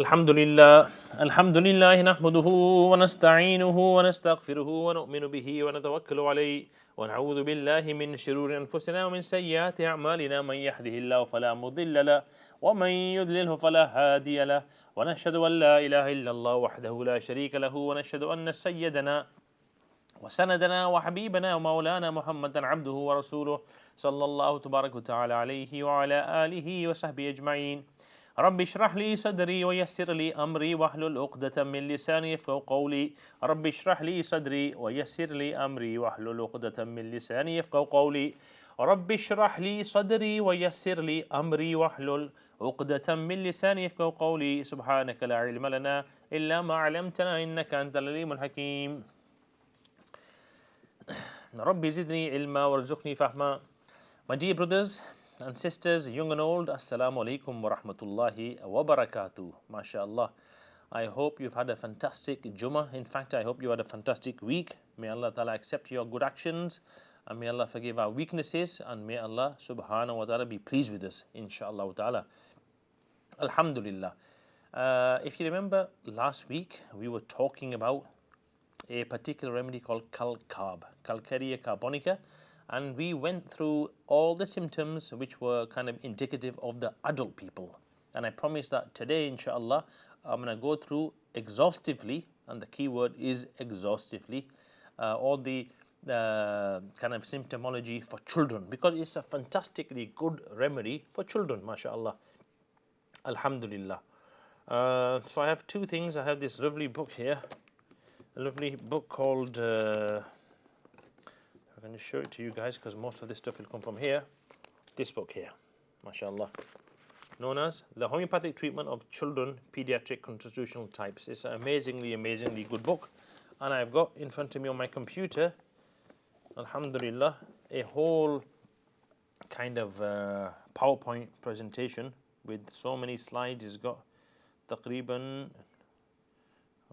الحمد لله الحمد لله نحمده ونستعينه ونستغفره ونؤمن به ونتوكل عليه ونعوذ بالله من شرور أنفسنا ومن سيئات أعمالنا من يهده الله فلا مضل له ومن يضلله فلا هادي له ونشهد أن لا إله إلا الله وحده لا شريك له ونشهد أن سيدنا وسندنا وحبيبنا ومولانا محمدا عبده ورسوله صلى الله تبارك وتعالى عليه وعلى آله وصحبه أجمعين. رب اشرح لي صدري ويسر لي أمري واحلل عقدة من لساني يفقهوا قولي. رب اشرح لي صدري ويسر لي أمري واحلل عقدة من لساني يفقهوا قولي. رب اشرح لي صدري ويسر لي أمري واحلل عقدة من لساني يفقهوا قولي. سبحانك لا علم لنا إلا ما علمتنا إنك أنت العليم الحكيم. ربي زدني علما وارزقني فهما. My dear brothers and sisters, young and old, Assalamu alaikum wa rahmatullahi wa barakatuh. MashaAllah. I hope you've had a fantastic Jummah. In fact, I hope you had a fantastic week. May Allah Ta'ala accept your good actions and may Allah forgive our weaknesses and may Allah Subhanahu wa Ta'ala be pleased with us, inshaAllah Ta'ala. Alhamdulillah. If you remember last week, we were talking about a particular remedy called Calcarea carbonica, and we went through all the symptoms which were kind of indicative of the adult people. And I promise that today, inshallah, I'm going to go through exhaustively, and the key word is exhaustively, all the kind of symptomology for children, because it's a fantastically good remedy for children, mashallah. Alhamdulillah. So I have two things. I have this lovely book here, a lovely book called I'm going to show it to you guys because most of this stuff will come from here. This book here, mashallah, known as The Homeopathic Treatment of Children Pediatric Constitutional Types. It's an amazingly good book, and I've got in front of me on my computer, alhamdulillah, a whole kind of PowerPoint presentation with so many slides. It's got taqriban,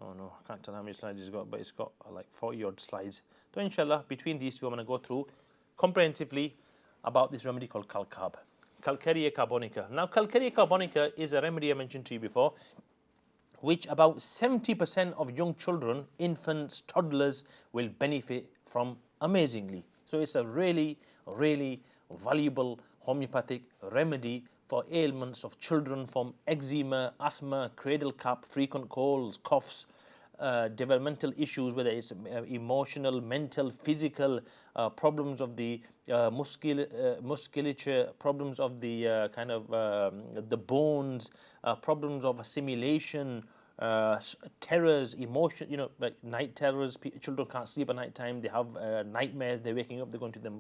oh no, I can't tell how many slides it's got, but it's got like 40 odd slides. So inshallah, between these two, I'm going to go through comprehensively about this remedy called Calcarea carbonica. Now, Calcarea carbonica is a remedy I mentioned to you before, which about 70% of young children, infants, toddlers will benefit from amazingly. So it's a really valuable homeopathic remedy for ailments of children, from eczema, asthma, cradle cap, frequent colds, coughs, developmental issues, whether it's emotional, mental, physical, problems of the musculature, problems of the kind of the bones, problems of assimilation, terrors, emotion, like night terrors. Children can't sleep at night time. They have nightmares. They're waking up. They're going to the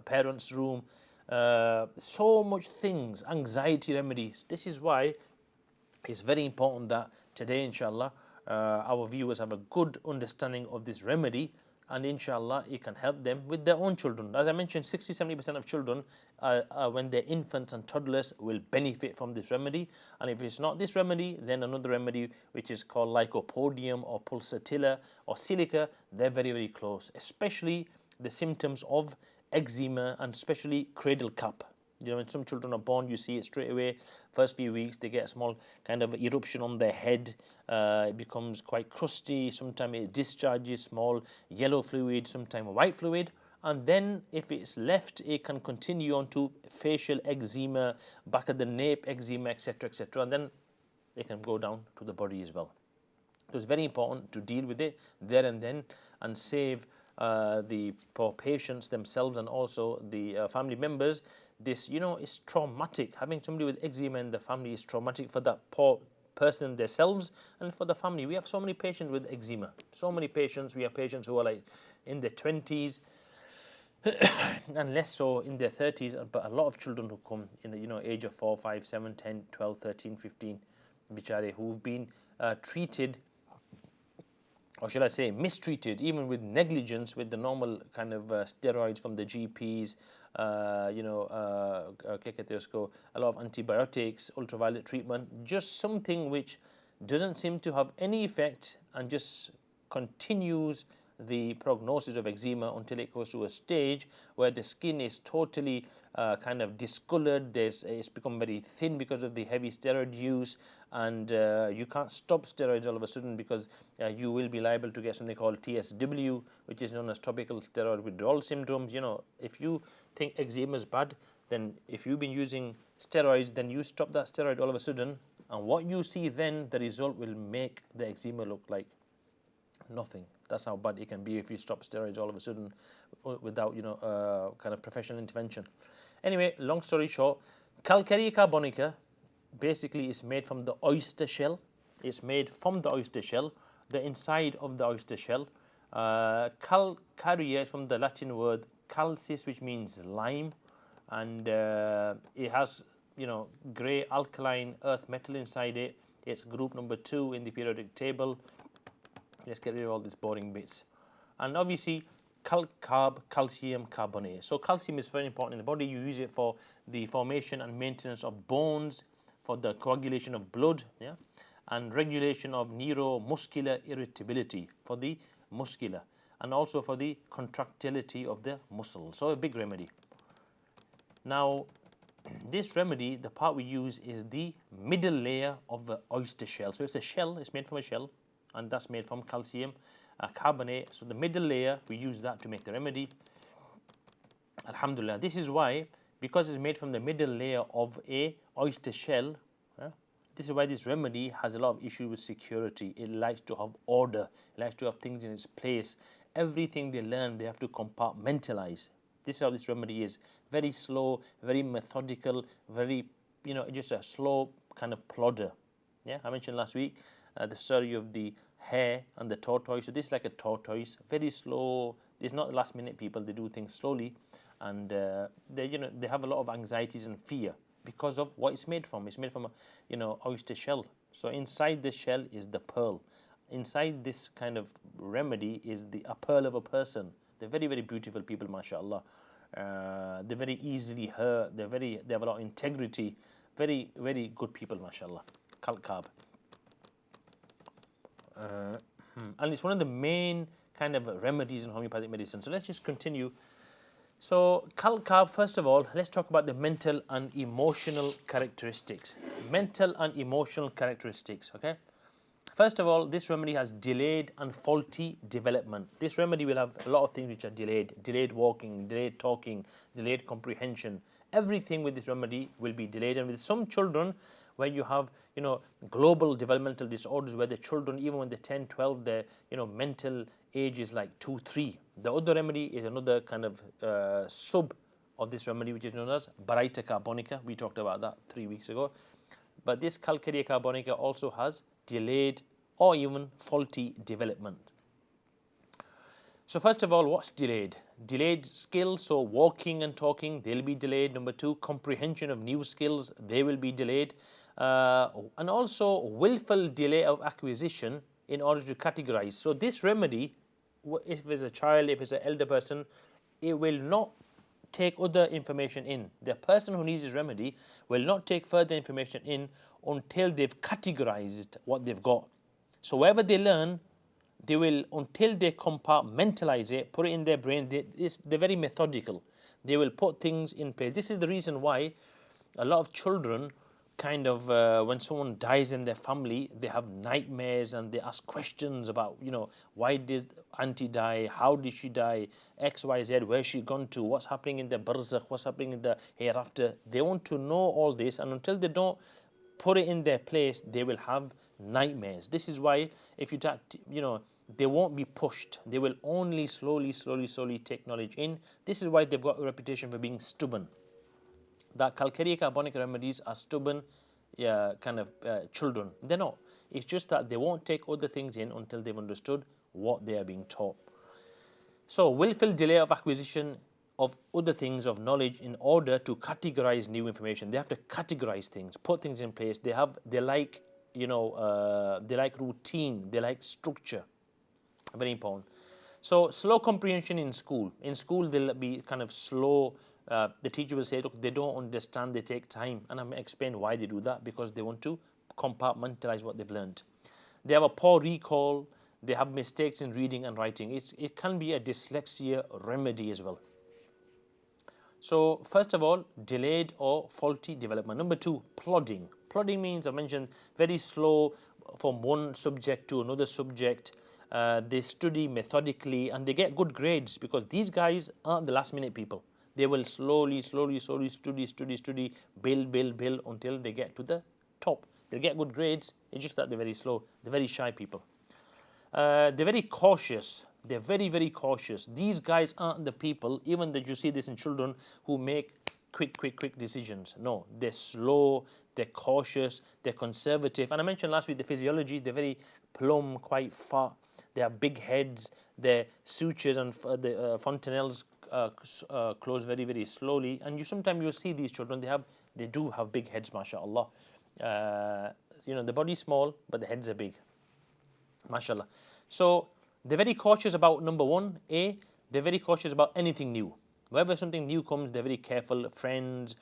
parents' room. So much things, anxiety remedies. This is why it's very important that today, inshallah, our viewers have a good understanding of this remedy, and inshallah it can help them with their own children. As I mentioned, 60-70% of children when they're infants and toddlers will benefit from this remedy, and if it's not this remedy, then another remedy which is called Lycopodium or Pulsatilla or Silica. They're very close, especially the symptoms of eczema and especially cradle cap. When some children are born, you see it straight away. First few weeks, they get a small kind of eruption on their head. It becomes quite crusty. Sometimes it discharges small yellow fluid, sometimes white fluid. And then if it's left, it can continue on to facial eczema, back of the nape eczema, etc. And then it can go down to the body as well. So it's very important to deal with it there and then and save the poor patients themselves and also the family members. This, is traumatic. Having somebody with eczema in the family is traumatic for that poor person themselves and for the family. We have so many patients with eczema. So many patients. We have patients who are like in their 20s and less so in their 30s. But a lot of children who come in the age of 4, 5, 7, 10, 12, 13, 15, bichare, who've been treated, or should I say mistreated, even with negligence, with the normal kind of steroids from the GPs, a lot of antibiotics, ultraviolet treatment, just something which doesn't seem to have any effect and just continues the prognosis of eczema until it goes to a stage where the skin is totally kind of discolored. It's become very thin because of the heavy steroid use, and you can't stop steroids all of a sudden, because you will be liable to get something called TSW, which is known as topical steroid withdrawal symptoms. You know, if you think eczema is bad, then if you've been using steroids, then you stop that steroid all of a sudden, and what you see then, the result will make the eczema look like nothing. That's how bad it can be if you stop steroids all of a sudden without, you know, kind of professional intervention. Anyway, long story short, calcaria carbonica basically is made from the oyster shell. It's made from the oyster shell, the inside of the oyster shell. Calcaria is from the Latin word calcis, which means lime, and it has, you know, grey alkaline earth metal inside it. It's group number 2 in the periodic table. Let's get rid of all these boring bits. And obviously, calcarb, calcium carbonate. So calcium is very important in the body. You use it for the formation and maintenance of bones, for the coagulation of blood, yeah, and regulation of neuromuscular irritability for the muscular, and also for the contractility of the muscle. So a big remedy. Now, this remedy, the part we use is the middle layer of the oyster shell. So it's a shell, it's made from a shell, and that's made from calcium carbonate. So the middle layer, we use that to make the remedy. Alhamdulillah. This is why, because it's made from the middle layer of a oyster shell, this is why this remedy has a lot of issue with security. It likes to have order, it likes to have things in its place. Everything they learn, they have to compartmentalize. This is how this remedy is. Very slow, very methodical, very, you know, just a slow kind of plodder. Yeah, I mentioned last week the story of the hare and the tortoise. So this is like a tortoise, very slow. It's not last minute people. They do things slowly, and they, you know, they have a lot of anxieties and fear because of what it's made from. It's made from a, you know, oyster shell. So inside the shell is the pearl. Inside this kind of remedy is a pearl of a person. They're very, very beautiful people, mashallah. They're very easily hurt. They have a lot of integrity. Very, very good people, mashallah. Calcarb. And it's one of the main kind of remedies in homeopathic medicine. So let's just continue. So calcarb, first of all, let's talk about the mental and emotional characteristics. Mental and emotional characteristics, okay? First of all, this remedy has delayed and faulty development. This remedy will have a lot of things which are delayed. Delayed walking, delayed talking, delayed comprehension. Everything with this remedy will be delayed. And with some children, where you have, you know, global developmental disorders, where the children, even when they're 10, 12, their, you know, mental age is like 2, 3. The other remedy is another kind of sub of this remedy, which is known as baryta carbonica. We talked about that 3 weeks ago. But this calcaria carbonica also has delayed or even faulty development. So first of all, what's delayed? Delayed skills, so walking and talking, they'll be delayed. Number 2, comprehension of new skills, they will be delayed. And also willful delay of acquisition in order to categorize. So this remedy, if it's a child, if it's an elder person, it will not take other information in. The person who needs this remedy will not take further information in until they've categorized what they've got. So whatever they learn, they will, until they compartmentalize it, put it in their brain, they're very methodical. They will put things in place. This is the reason why a lot of children kind of, when someone dies in their family, they have nightmares and they ask questions about, you know, why did auntie die? How did she die? X, Y, Z, where's she gone to? What's happening in the barzakh? What's happening in the hereafter? They want to know all this, and until they don't put it in their place, they will have nightmares. This is why, if you, you know, they won't be pushed. They will only slowly take knowledge in. This is why they've got a reputation for being stubborn. That calcaria carbonica remedies are stubborn kind of children. They're not. It's just that they won't take other things in until they've understood what they are being taught. So willful delay of acquisition of other things of knowledge in order to categorize new information. They have to categorize things, put things in place. They like, you know, they like routine, they like structure. Very important. So slow comprehension in school. In school, they'll be kind of slow. The teacher will say, look, they don't understand, they take time. And I'm going to explain why they do that, because they want to compartmentalize what they've learned. They have a poor recall. they have mistakes in reading and writing. It can be a dyslexia remedy as well. So first of all, delayed or faulty development. Number two, plodding. Plodding means, I mentioned, very slow from one subject to another subject. They study methodically and they get good grades because these guys aren't the last minute people. They will slowly study, build until they get to the top. They'll get good grades, it's just that they're very slow. They're very shy people. They're very cautious. They're very cautious. These guys aren't the people, even that you see this in children, who make quick decisions. No, they're slow, they're cautious, they're conservative. And I mentioned last week the physiology, they're very plump, quite fat. They have big heads. Their sutures and the fontanelles close very slowly. And sometimes you'll see these children, they do have big heads, mashallah. The body's small, but the heads are big, mashallah. So they're very cautious about, number one, they're very cautious about anything new. Whenever something new comes, they're very careful. Friends,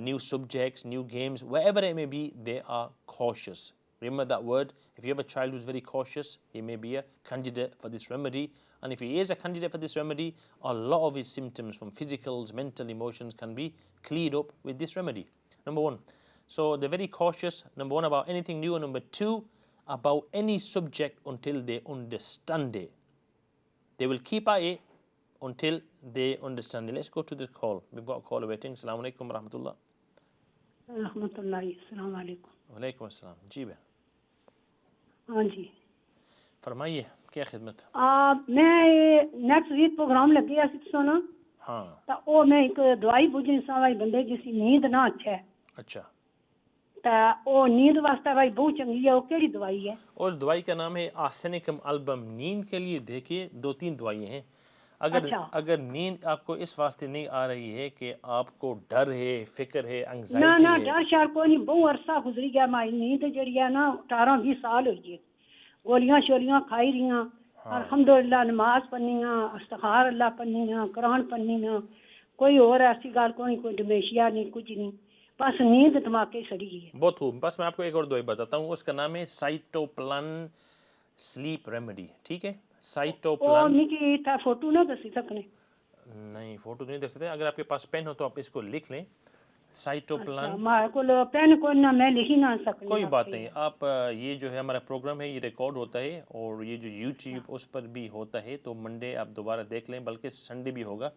new subjects, new games, wherever it may be, they are cautious. Remember that word. If you have a child who's very cautious, he may be a candidate for this remedy. And if he is a candidate for this remedy, a lot of his symptoms from physicals, mental, emotions can be cleared up with this remedy. Number one. So they're very cautious, number one, about anything new. And number two, about any subject until they understand it. They will keep at it until they understand it. Let's go to this call. We've got a call waiting. Assalamu alaikum wa rahmatullah. Rahmatullahi, assalamu alaikum. Wa alaikum assalam. जी बहन. हाँ जी. फरमाइए क्या खिदमत. मैं next week programme लगे ऐसे सुना. हाँ. तो वो मैं एक दवाई पूछनी सावाई बंदे जिसकी नींद ना अच्छा है. अच्छा. तो वो नींद वास्ते भाई बहुत चंगी है. वो केड़ी दवाई है? और दवाई का नाम है आर्सेनिकम अल्बम. नींद के लिए देखिए 2-3 दवाइयाँ हैं. अगर नींद आपको इस वास्ते नहीं आ रही है कि आपको डर है, फिक्र है, एंजाइटी है. ना डर शार कोई नहीं. बहुत अरसा गुजरी गया. मारी नींद जड़ी है ना 18-20 साल हो गए. गोलियां शोलियां खाई रही. अल्हम्दुलिल्लाह नमाज पढ़नियां, इस्तिखार अल्लाह पढ़नियां, कुरान पढ़नियां. कोई और ऐसी गल कोई डिमेंशिया नहीं, कुछ नहीं. बस नींद दिमागे सड़ी है. बहुत खूब. बस मैं आपको एक और दवाई बताता हूँ. उसका नाम है साइटोप्लान स्लीप रेमेडी. ठीक है. साइटोप्लान. निकी था फोटो ना दसी सकने. नहीं फोटो नहीं दे सकते. अगर आपके पास पेन हो तो आप इसको लिख लें. साइटोप्लान. हमारे को पेन को ना मैं लिख ही ना सकती. कोई बात नहीं. आप ये जो है हमारा प्रोग्राम है ये रिकॉर्ड होता है और ये जो यूट्यूब उस पर भी होता है. तो मंडे आप दोबारा देख लें, बल्कि संडे भी होगा.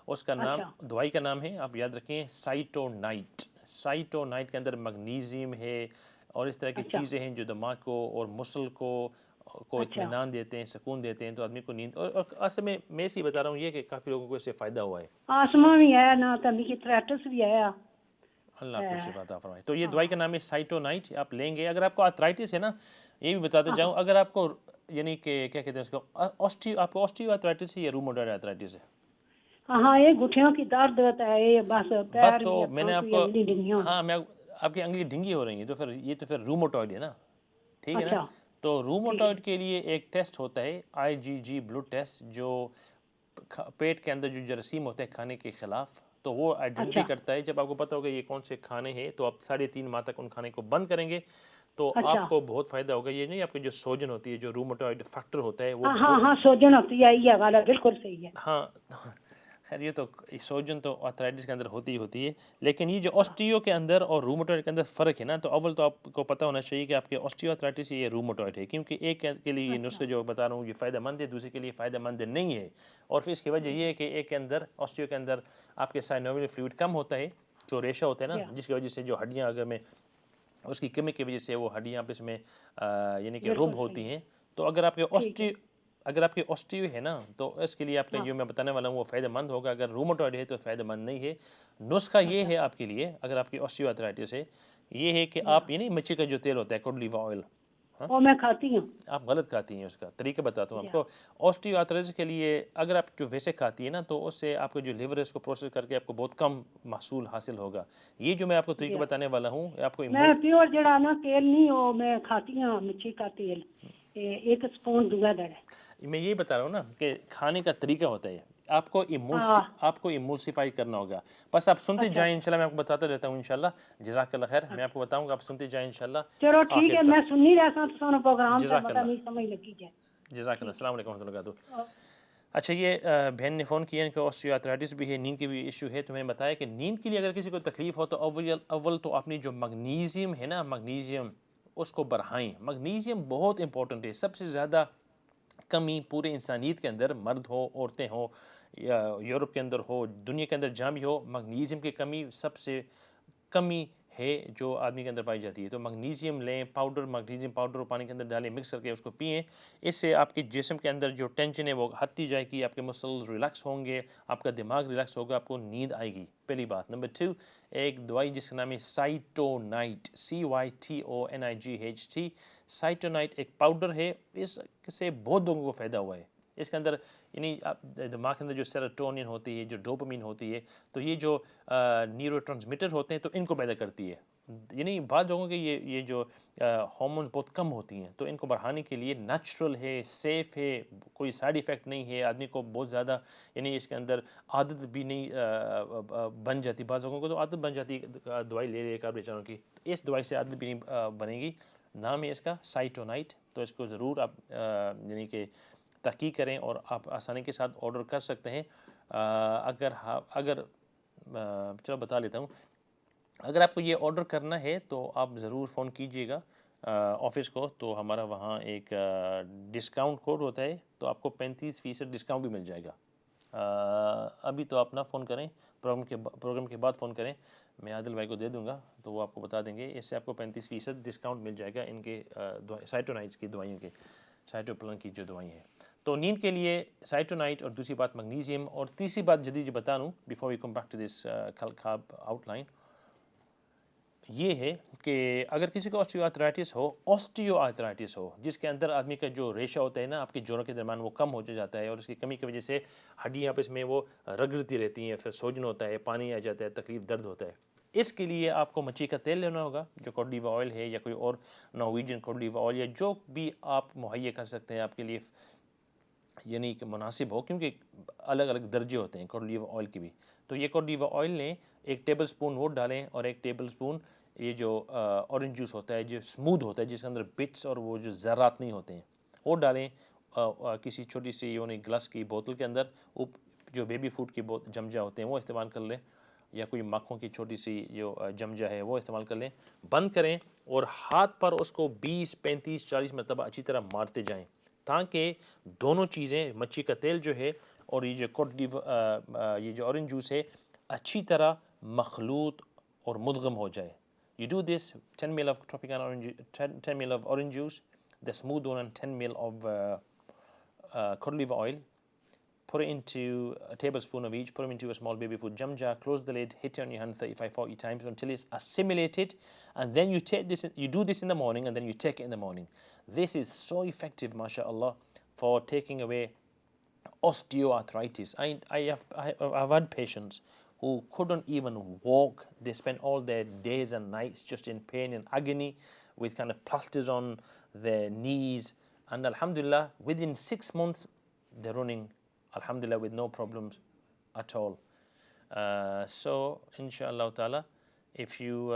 उसका नाम, दवाई का नाम है, आप याद रखें, साइटोनाइट. साइटोनाइट के अंदर मैग्नीशियम है और इस तरह की चीज़ें हैं जो दिमाग को और मसल को इत्मीनान देते हैं, सुकून देते हैं. तो आदमी को नींद, और असल में मैं इसलिए बता रहा हूँ ये कि काफ़ी लोगों को इससे फ़ायदा हुआ है. आसमा भी है ना, तभी की ट्रैटस भी है. अल्लाह को शिफा अता फरमाए. तो ये दवाई का नाम है साइटोनाइट. आप लेंगे. अगर आपको आर्थराइटिस है ना, ये भी बताते जाऊँ, अगर आपको यानी कि क्या कहते हैं इसको, आपको ऑस्टियो आर्थराइटिस है या रूमेटॉइड आर्थराइटिस है? हाँ, ये घुटनों की दर्द होता है, ये बस पैर. तो मैंने आपको, हाँ, मैं आपकी अंगली ढींगी हो रही है, तो फिर ये तो फिर रूमेटॉइड है ना. ठीक है ना. तो रूमेटॉइड के लिए एक टेस्ट होता है IgG ब्लड टेस्ट, जो पेट के अंदर जो जरासीम होते हैं खाने के खिलाफ, तो वो आइडेंटिफाई करता है. जब आपको पता होगा ये कौन से खाने हैं, तो आप 3.5 माह तक उन खाने को बंद करेंगे तो आपको बहुत फायदा होगा. ये नहीं आपकी जो सोजन होती है, जो रूमेटॉइड फैक्टर होता है वो. हाँ सोजन होती है, ये वाला बिल्कुल सही है. हाँ खैर, ये तो सोजन तो आर्थराइटिस के अंदर होती ही होती है, लेकिन ये जो ऑस्टियो के अंदर और रूमेटॉइड के अंदर फ़र्क है ना. तो अव्वल तो आपको पता होना चाहिए कि आपके ऑस्टियो आर्थराइटिस ये रूमेटॉइड है, क्योंकि एक के लिए ये नुस्खे जो बता रहा हूँ ये फ़ायदेमंद है, दूसरे के लिए फ़ायदेमंद नहीं है. और फिर इसकी वजह ये है कि एक के अंदर, ऑस्टियो के अंदर आपके साइनोवियल फ्लूइड कम होता है, जो रेशा होता है ना, जिसकी वजह से जो हड्डियाँ अगर में उसकी कमी की वजह से वो हड्डियाँ आप इसमें यानी कि रुब होती हैं. तो अगर आपके ऑस्टियो है ना, तो इसके लिए आपका जो मैं बताने वाला हूँ वो फ़ायदेमंद होगा. अगर रूमेटॉइड है तो फ़ायदेमंद नहीं है. नुस्खा ये है आपके लिए, अगर आपकी ऑस्टियो आर्थराइटिस है, ये है कि आप ये नहीं मच्छी का जो तेल होता है, कोड लीवर ऑयल, वो मैं खाती हूँ. आप गलत खाती हैं. उसका तरीका बताता हूँ आपको. ऑस्टियो आर्थराइटिस के लिए अगर आप जो वैसे खाती है ना, तो उससे आपका जो लिवर है उसको प्रोसेस करके आपको बहुत कम महसूल हासिल होगा. ये जो मैं आपको तरीका बताने वाला हूँ आपको, मैं प्योर जड़ा ना तेल नहीं, वो मैं खाती हूँ मच्छी का तेल, 1 स्पून दूंगा दर. मैं ये बता रहा हूँ ना कि खाने का तरीका होता है. आपको इमल्सिफाई करना होगा. बस आप सुनते जाएं, इंशाल्लाह मैं आपको बताता रहता हूँ. इंशाल्लाह जज़ाकल्लाह खैर, मैं आपको बताऊंगा, आप सुनते जाएं इंशाल्लाह. चलो ठीक है, मैं सुन नहीं रहा था तो प्रोग्राम का पता नहीं समझ लगी जाए. जज़ाकल्लाह, अस्सलाम वालेकुम रहमतुल्लाहि वबरकातुहू। अच्छा, ये बहन ने फ़ोन किया, इनको ऑस्टियोआर्थराइटिस भी है, नींद की भी इशू है। तो मैंने बताया कि नींद के लिए अगर किसी को तकलीफ़ हो तो अव्वल तो अपनी जो मैग्नीशियम है ना, मैग्नीशियम उसको बढ़ाएं। मैग्नीशियम बहुत इंपॉर्टेंट है, सबसे ज़्यादा कमी पूरे इंसानियत के अंदर, मर्द हो औरतें हो या यूरोप के अंदर हो, दुनिया के अंदर जहाँ भी हो, मैग्नीशियम की कमी सबसे कमी है जो आदमी के अंदर पाई जाती है। तो मैग्नीशियम लें, पाउडर, मैग्नीशियम पाउडर पानी के अंदर डालें, मिक्स करके उसको पिएं। इससे आपके जिस्म के अंदर जो टेंशन है वो हटती जाएगी, आपके मसल्स रिलैक्स होंगे, आपका दिमाग रिलैक्स होगा, आपको नींद आएगी। पहली बात। नंबर 2, एक दवाई जिसका नाम है साइटोनाइट, CYTONIGHT। साइटोनाइट एक पाउडर है, इससे बहुत लोगों को फ़ायदा हुआ है। इसके अंदर यानी दिमाग के अंदर जो सेरोटोनिन होती है, जो डोपामिन होती है, तो ये जो न्यूरोट्रांसमीटर होते हैं तो इनको पैदा करती है। यानी बाद लोगों के ये जो हार्मोन्स बहुत कम होती हैं, तो इनको बढ़ाने के लिए नेचुरल है, सेफ़ है, कोई साइड इफ़ेक्ट नहीं है। आदमी को बहुत ज़्यादा यानी इसके अंदर आदत भी नहीं बन जाती। बाद लोगों को तो आदत बन जाती है दवाई ले कर बेचारों की। इस दवाई से आदत भी नहीं बनेगी। नाम है इसका साइटोनाइट। तो इसको ज़रूर आप यानी कि तहकीक करें और आप आसानी के साथ ऑर्डर कर सकते हैं। अगर चलो बता लेता हूँ, अगर आपको ये ऑर्डर करना है तो आप ज़रूर फ़ोन कीजिएगा ऑफ़िस को, तो हमारा वहाँ एक डिस्काउंट कोड होता है, तो आपको 35% डिस्काउंट भी मिल जाएगा। अभी तो आप ना फ़ोन करें, प्रोग्राम के बाद फ़ोन करें, मैं आदिल भाई को दे दूंगा तो वो आपको बता देंगे। इससे आपको 35% डिस्काउंट मिल जाएगा इनके साइटोनाइट्स की दवाइयों के, साइटोप्लान की जो दवाई है। तो नींद के लिए साइटोनाइट, और दूसरी बात मैग्नीशियम, और तीसरी बात जल्दी जी बता दूँ before we come back to this खाब आउटलाइन, ये है कि अगर किसी को ऑस्टियोआर्थराइटिस हो, जिसके अंदर आदमी का जो रेशा होता है ना आपके जोड़ों के दरमियान, वो कम हो जाता है, और उसकी कमी की वजह से हड्डियाँ आपस में वो रगड़ती रहती हैं, फिर सोजन होता है, पानी आ जाता है, तकलीफ, दर्द होता है। इसके लिए आपको मच्छी का तेल लेना होगा, जो कोड लीवर ऑयल है, या कोई और नॉर्वेजियन कोड लीवर ऑयल, या जो भी आप मुहैया कर सकते हैं आपके लिए यानी कि मुनासिब हो, क्योंकि अलग अलग दर्जे होते हैं कोड लीवर ऑयल के भी। तो ये कोड लीवर ऑयल लें, 1 टेबल स्पून वो डालें, और 1 टेबल स्पून ये जो ऑरेंज जूस होता है, जो स्मूथ होता है, जिसके अंदर बिट्स और वो जो ज़रात नहीं होते हैं, वो डालें किसी छोटी सी यानी ग्लास की बोतल के अंदर। जो बेबी फूड की जमजा होते हैं वो इस्तेमाल कर लें, या कोई मक्खों की छोटी सी जो जमजा है वो इस्तेमाल कर लें। बंद करें और हाथ पर उसको 20, 35, 40 मरतबा अच्छी तरह मारते जाएं, ताकि दोनों चीज़ें, मच्छी का तेल जो है और ये जो ये जो ऑरेंज जूस है, अच्छी तरह मखलूत और मुदगम हो जाए। You do this 10 ml of tropical orange, 10 ml of orange juice, the smooth one, and 10 ml of cod liver oil. Put it into a tablespoon of each, put them into a small baby food jam jar, close the lid, hit it on your hand 35, 40 times until it's assimilated, and then you take this, you do this in the morning, and then you take it in the morning. This is so effective, mashallah, for taking away osteoarthritis. I've had patients who couldn't even walk. They spent all their days and nights just in pain and agony with kind of plasters on their knees. And alhamdulillah, within 6 months, they're running, alhamdulillah, with no problems at all. So, inshallah ta'ala, if you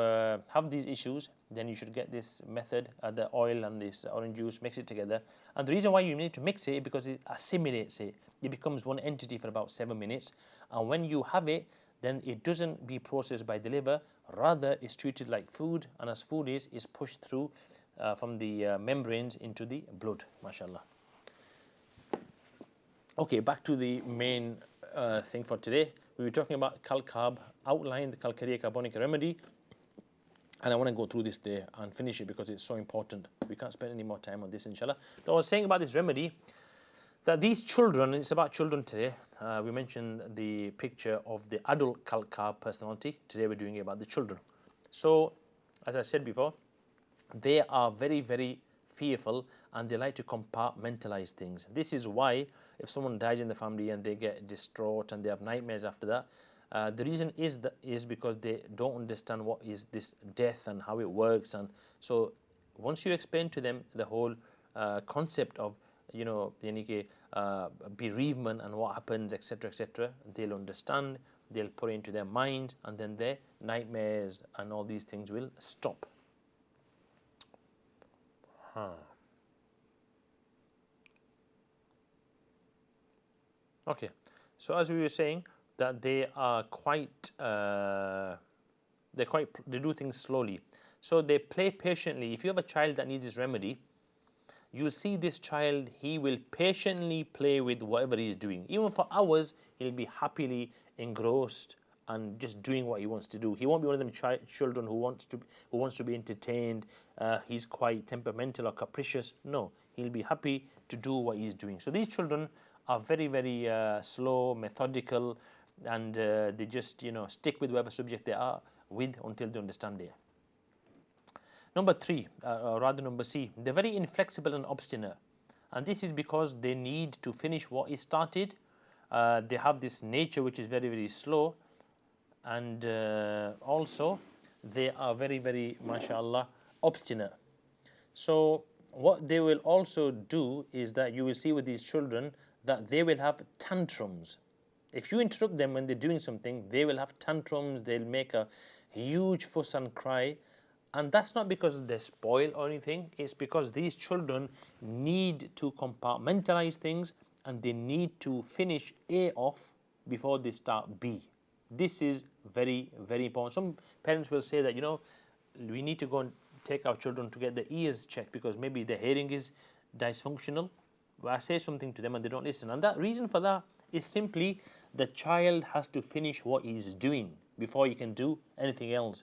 have these issues, then you should get this method, the oil and this orange juice, mix it together. And the reason why you need to mix it is because it assimilates it. It becomes one entity for about 7 minutes. And when you have it, then it doesn't be processed by the liver, rather it's treated like food, and as food is pushed through from the membranes into the blood, mashallah. Okay, back to the main thing for today. We were talking about Cal-Carb outline, the Calcarea Carbonica remedy, and I want to go through this day and finish it because it's so important. We can't spend any more time on this, inshallah. So I was saying about this remedy, that these children, it's about children today. We mentioned the picture of the adult Cal-Carb personality. Today we're doing it about the children. So, as I said before, they are very, very fearful, and they like to compartmentalize things. This is why if someone dies in the family and they get distraught and they have nightmares after that, the reason is because they don't understand what is this death and how it works. And so once you explain to them the whole concept of, you know, bereavement and what happens, etc., they'll understand, they'll put it into their mind, and then their nightmares and all these things will stop. Okay, so as we were saying, that they are quite, they do things slowly. So they play patiently. If you have a child that needs this remedy, you'll see this child, he will patiently play with whatever he is doing. Even for hours, he'll be happily engrossed and just doing what he wants to do. He won't be one of them children who wants to be entertained. He's quite temperamental or capricious. No, he'll be happy to do what he's doing. So these children are very, very slow, methodical, and they just stick with whatever subject they are with until they understand it. Number three, or rather number C, they're very inflexible and obstinate. And this is because they need to finish what is started. They have this nature which is very, very slow. And also, they are very, very, mashallah, obstinate. So what they will also do is that you will see with these children that they will have tantrums. If you interrupt them when they're doing something, they will have tantrums, they'll make a huge fuss and cry. And that's not because they spoil or anything, it's because these children need to compartmentalize things and they need to finish A off before they start B. This is very, very important. Some parents will say that, we need to go and take our children to get their ears checked because maybe their hearing is dysfunctional. But I say something to them and they don't listen. And that reason for that is simply the child has to finish what he's doing before he can do anything else.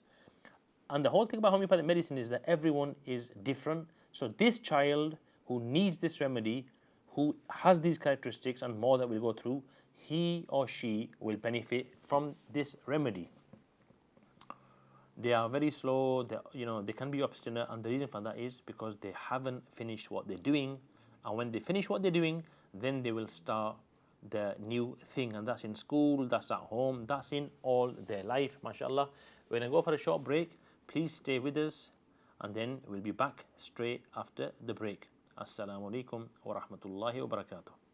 And the whole thing about homeopathic medicine is that everyone is different. So this child who needs this remedy, who has these characteristics and more that we'll go through, he or she will benefit from this remedy. They are very slow, they can be obstinate, and the reason for that is because they haven't finished what they're doing. And when they finish what they're doing, then they will start the new thing, and that's in school, that's at home, that's in all their life, mashallah. We're going to go for a short break. Please stay with us, and then we'll be back straight after the break. Assalamu alaikum wa rahmatullahi wa barakatuh.